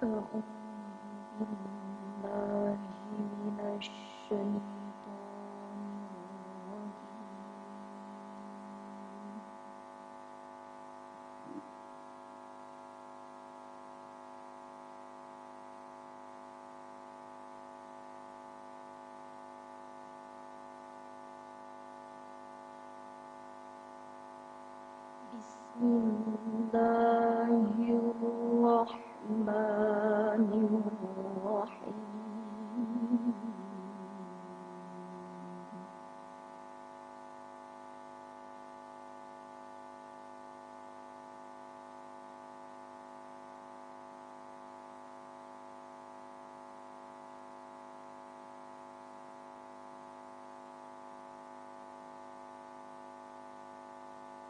أعوذ بالله من الشيطان الرجيم. بسم الله الرحمن الرحيم.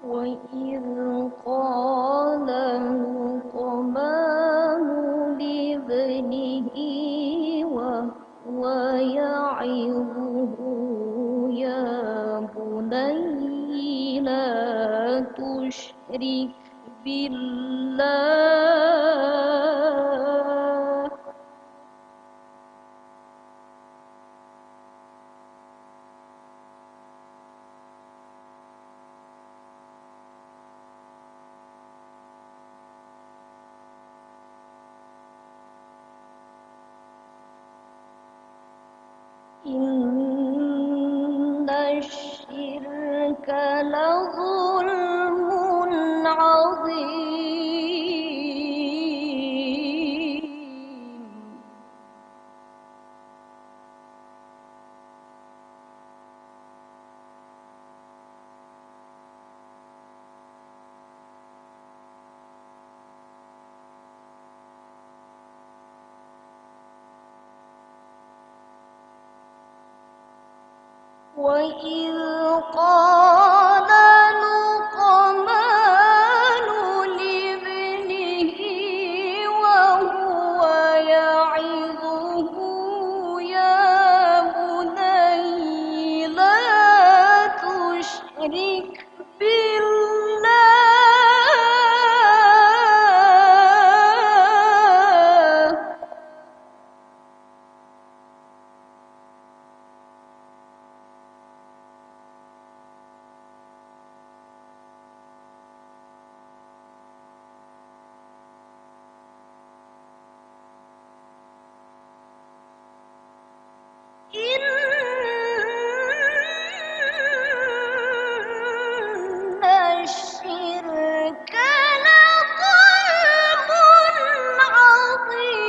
وإذ قال لقمان لابنه وهو يعظه يا بني لا تشرك بالله إن الشرك لظلم عظيم. وإذ قال لقمان لابنه وهو يعظه يا بني لا تشرك بالله إن الشرك لظلم عظيم.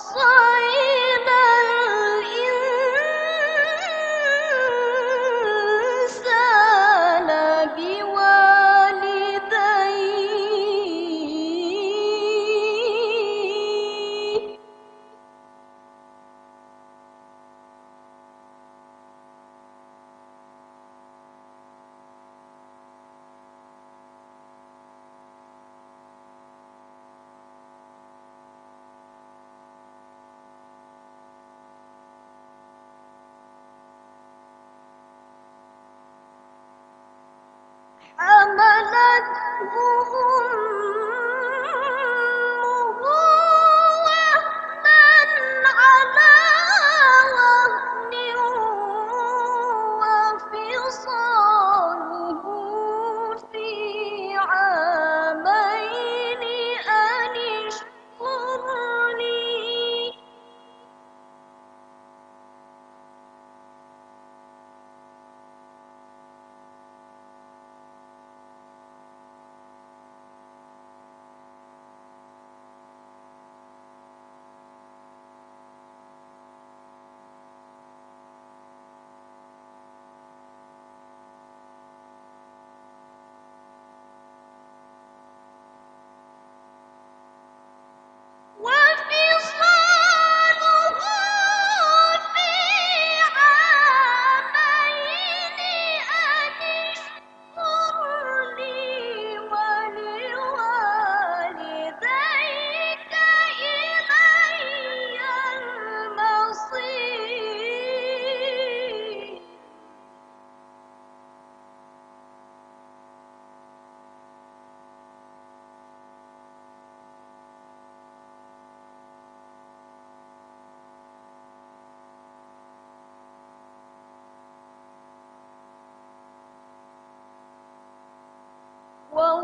ووصينا الإنسان بوالديه حملته أمه وهنا على وهن وفصاله في عامين أن اشكر لي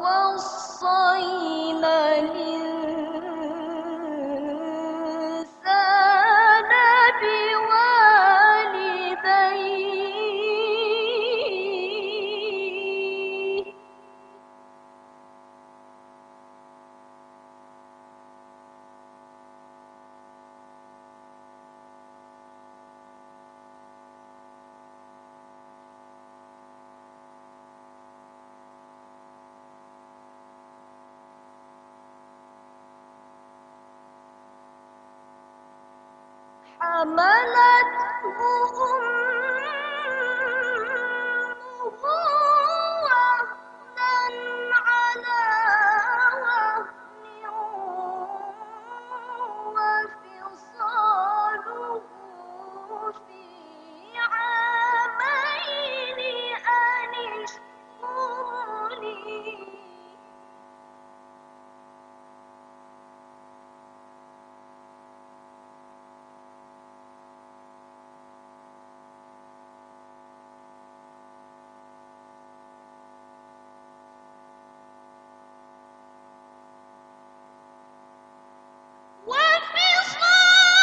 ووصينا الإنسان بوالديه حملته أمه وهنا على وهن وفصاله في عامين أن اشكر لي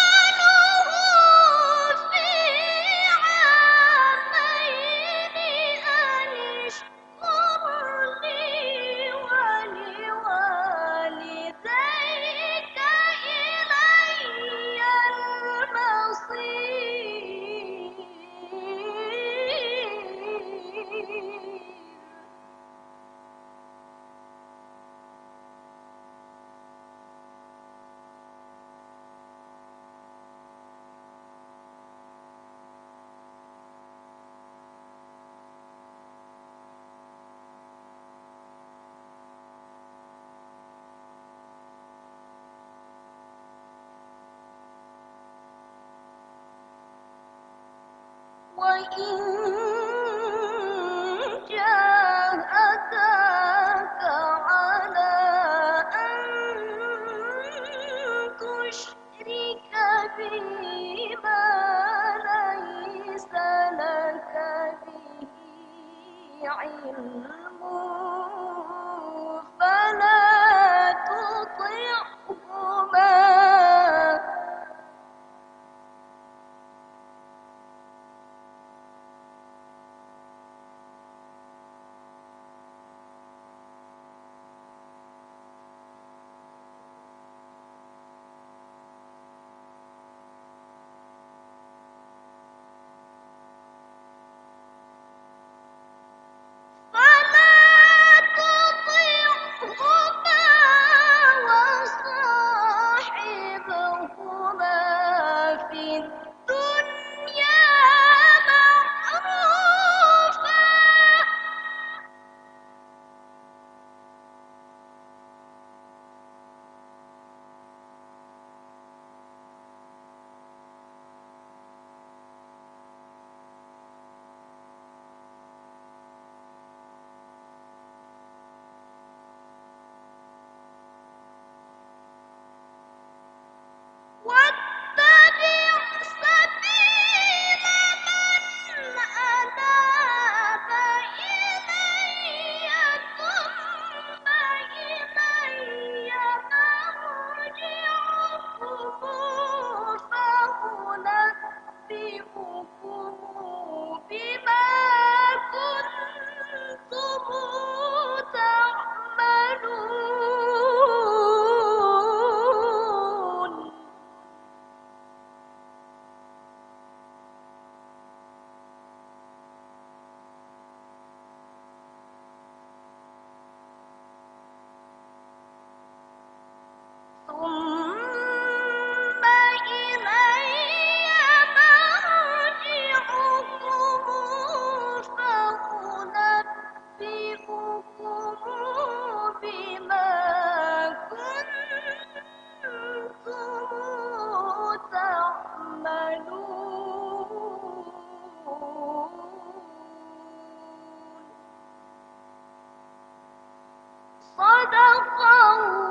وفصاله في عامين أن اشكر لي ولوالديك إلي المصير وإن جاهداك على أن تشرك بي ما ليس لك به علم فلا تطعهما وصاحبهما في الدنيا معروفا واتبع سبيل من أناب إلي ثم إلي مرجعكم فأنبئكم بما كنتم تعملون ثم إلي مرجعكم فأنبئكم بما كنتم تعملون صدق الله